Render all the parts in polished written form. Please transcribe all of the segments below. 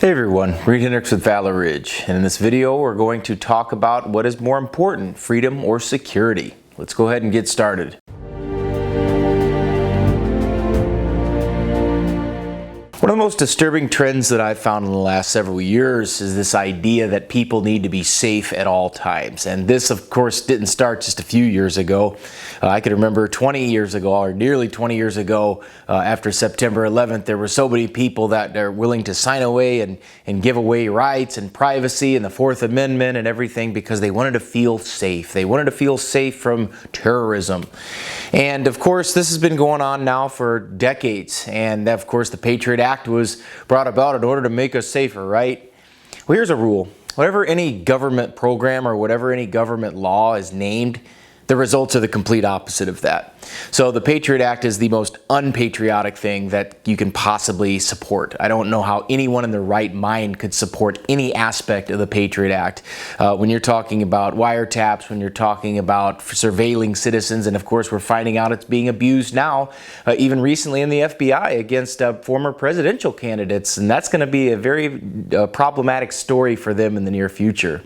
Hey everyone, Reid Henrichs with Valor, and in this video we're going to talk about what is more important, freedom or security. Let's go ahead and get started. One of the most disturbing trends that I've found in the last several years is this idea that people need to be safe at all times. And this, of course, didn't start just a few years ago. I can remember 20 years ago, or nearly 20 years ago, after September 11th, there were so many people that are willing to sign away and give away rights and privacy and the Fourth Amendment and everything because they wanted to feel safe. They wanted to feel safe from terrorism. And of course, this has been going on now for decades. And of course, the Patriot Act was brought about in order to make us safer, right? Well, here's a rule. Whatever any government program or whatever any government law is named, the results are the complete opposite of that. So the Patriot Act is the most unpatriotic thing that you can possibly support. I don't know how anyone in their right mind could support any aspect of the Patriot Act. When you're talking about wiretaps, when you're talking about surveilling citizens, and of course we're finding out it's being abused now, even recently in the FBI against former presidential candidates, and that's going to be a very problematic story for them in the near future.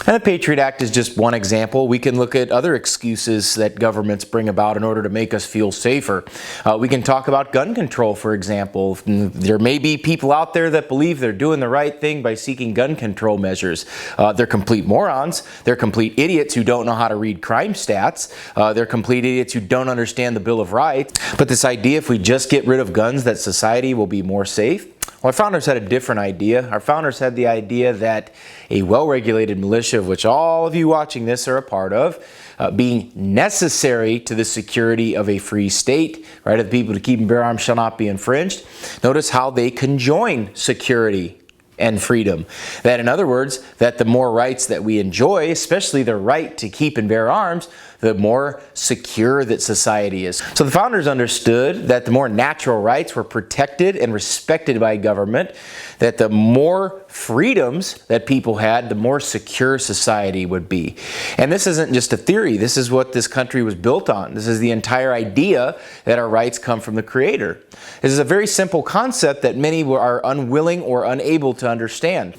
And the Patriot Act is just one example. We can look at other excuses that governments bring about in order to make us feel safer. We can talk about gun control, for example. There may be people out there that believe they're doing the right thing by seeking gun control measures. They're complete morons. They're complete idiots who don't know how to read crime stats. They're complete idiots who don't understand the Bill of Rights. But this idea, if we just get rid of guns, that society will be more safe. Well, our founders had a different idea. Our founders had the idea that a well-regulated militia, of which all of you watching this are a part of, being necessary to the security of a free state, right, of the people to keep and bear arms shall not be infringed. Notice how they conjoin security and freedom. That, in other words, that the more rights that we enjoy, especially the right to keep and bear arms, the more secure that society is. So the founders understood that the more natural rights were protected and respected by government, that the more freedoms that people had, the more secure society would be. And this isn't just a theory. This is what this country was built on. This is the entire idea that our rights come from the Creator. This is a very simple concept that many are unwilling or unable to understand.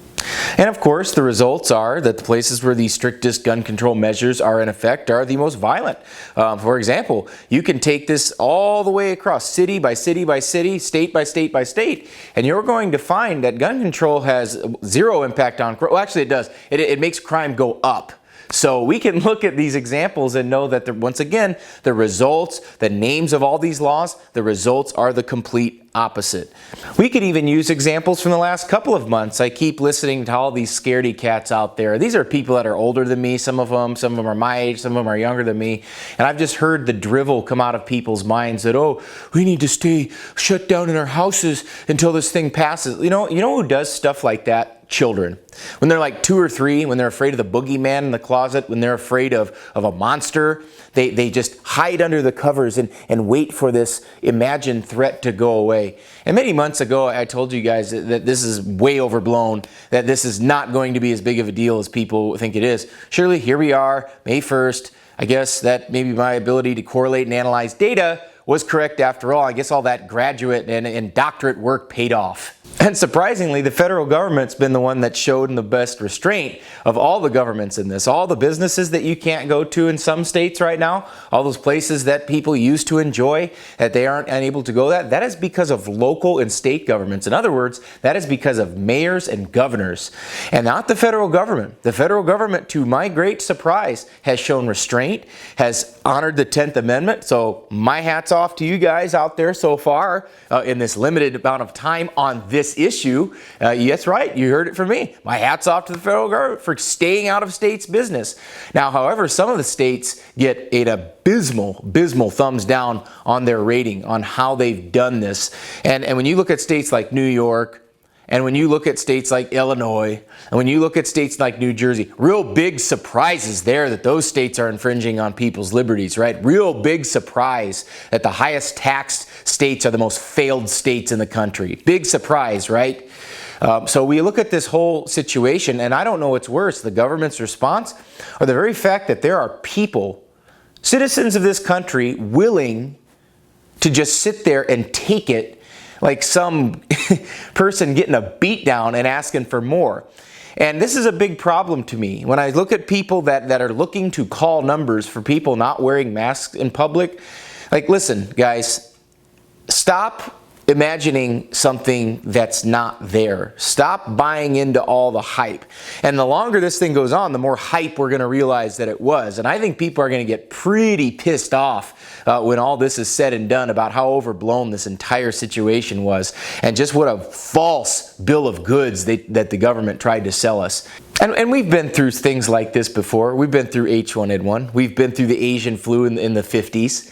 And of course, the results are that the places where the strictest gun control measures are in effect are the most violent. For example, you can take this all the way across city by city by city, state by state by state, and you're going to find that gun control has zero impact on crime. Well, actually it does. It makes crime go up. So we can look at these examples and know that, once again, the results, the names of all these laws, the results are the complete opposite. We could even use examples from the last couple of months. I keep listening to all these scaredy cats out there. These are people that are older than me, some of them are my age, some of them are younger than me. And I've just heard the drivel come out of people's minds that, oh, we need to stay shut down in our houses until this thing passes. You know who does stuff like that? Children. When they're like 2 or 3, when they're afraid of the boogeyman in the closet, when they're afraid of a monster, they just hide under the covers and wait for this imagined threat to go away. And many months ago, I told you guys that this is way overblown, that this is not going to be as big of a deal as people think it is. Surely, here we are, May 1st. I guess that maybe my ability to correlate and analyze data was correct after all. I guess all that graduate and doctorate work paid off. And surprisingly, the federal government's been the one that showed the best restraint of all the governments in this. All the businesses that you can't go to in some states right now, all those places that people used to enjoy, that they aren't unable to go that is because of local and state governments. In other words, that is because of mayors and governors, and not the federal government. The federal government, to my great surprise, has shown restraint, has honored the 10th Amendment. So my hat's off to you guys out there so far in this limited amount of time on this issue. Yes, right, you heard it from me. My hat's off to the federal government for staying out of states' business. Now, however, some of the states get an abysmal thumbs down on their rating, on how they've done this. And when you look at states like New York, and when you look at states like Illinois, and when you look at states like New Jersey, real big surprises there that those states are infringing on people's liberties, right? Real big surprise that the highest taxed states are the most failed states in the country. Big surprise, right? So we look at this whole situation, and I don't know what's worse, the government's response or the very fact that there are people, citizens of this country, willing to just sit there and take it like some person getting a beat down and asking for more. And this is a big problem to me. When I look at people that are looking to call numbers for people not wearing masks in public, like, listen, guys, stop imagining something that's not there. Stop buying into all the hype. And the longer this thing goes on, the more hype we're going to realize that it was. And I think people are going to get pretty pissed off when all this is said and done about how overblown this entire situation was and just what a false bill of goods that the government tried to sell us. And we've been through things like this before. We've been through H1N1. We've been through the Asian flu in the 50s.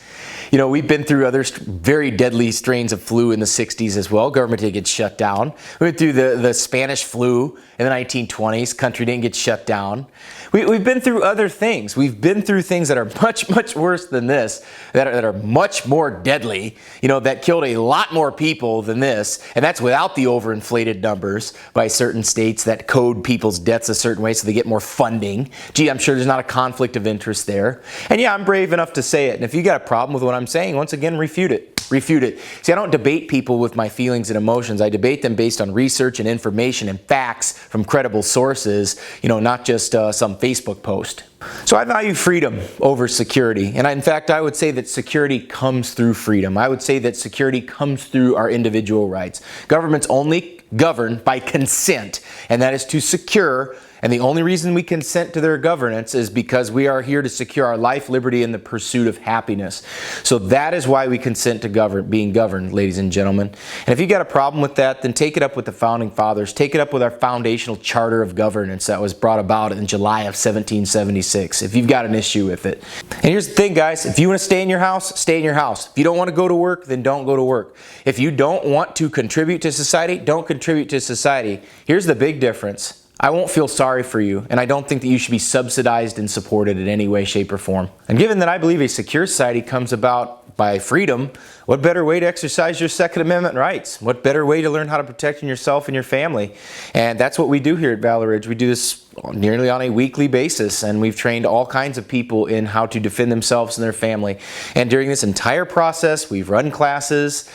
You know, we've been through other very deadly strains of flu in the 60s as well. Government didn't get shut down. We went through the Spanish flu in the 1920s. Country didn't get shut down. We've been through other things. We've been through things that are much, much worse than this, that are much more deadly, you know, that killed a lot more people than this. And that's without the overinflated numbers by certain states that code people's deaths a certain way so they get more funding. Gee, I'm sure there's not a conflict of interest there. And yeah, I'm brave enough to say it. And if you got a problem with what I'm saying, once again, refute it. Refute it. See, I don't debate people with my feelings and emotions. I debate them based on research and information and facts from credible sources, you know, not just some Facebook post. So I value freedom over security. And in fact, I would say that security comes through freedom. I would say that security comes through our individual rights. Governments only govern by consent, and that is to secure. And the only reason we consent to their governance is because we are here to secure our life, liberty, and the pursuit of happiness. So that is why we consent to being governed, ladies and gentlemen. And if you got a problem with that, then take it up with the Founding Fathers. Take it up with our foundational charter of governance that was brought about in July of 1776, if you've got an issue with it. And here's the thing, guys. If you want to stay in your house, stay in your house. If you don't want to go to work, then don't go to work. If you don't want to contribute to society, don't contribute to society. Here's the big difference. I won't feel sorry for you, and I don't think that you should be subsidized and supported in any way, shape, or form. And given that I believe a secure society comes about by freedom, what better way to exercise your Second Amendment rights? What better way to learn how to protect yourself and your family? And that's what we do here at Valor Ridge. We do this nearly on a weekly basis, and we've trained all kinds of people in how to defend themselves and their family. And during this entire process, we've run classes.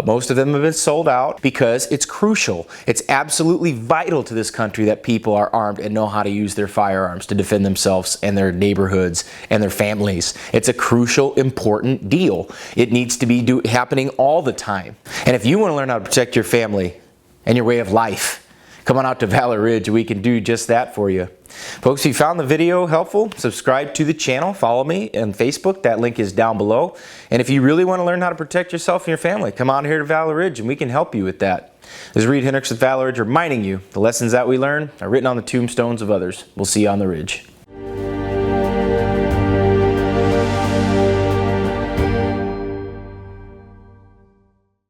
Most of them have been sold out because it's crucial. It's absolutely vital to this country that people are armed and know how to use their firearms to defend themselves and their neighborhoods and their families. It's a crucial, important deal. It needs to be happening all the time. And if you want to learn how to protect your family and your way of life, come on out to Valor Ridge. We can do just that for you. Folks, if you found the video helpful, subscribe to the channel. Follow me on Facebook. That link is down below. And if you really want to learn how to protect yourself and your family, come on here to Valor Ridge and we can help you with that. This is Reid Henrichs with Valor Ridge reminding you the lessons that we learn are written on the tombstones of others. We'll see you on the ridge.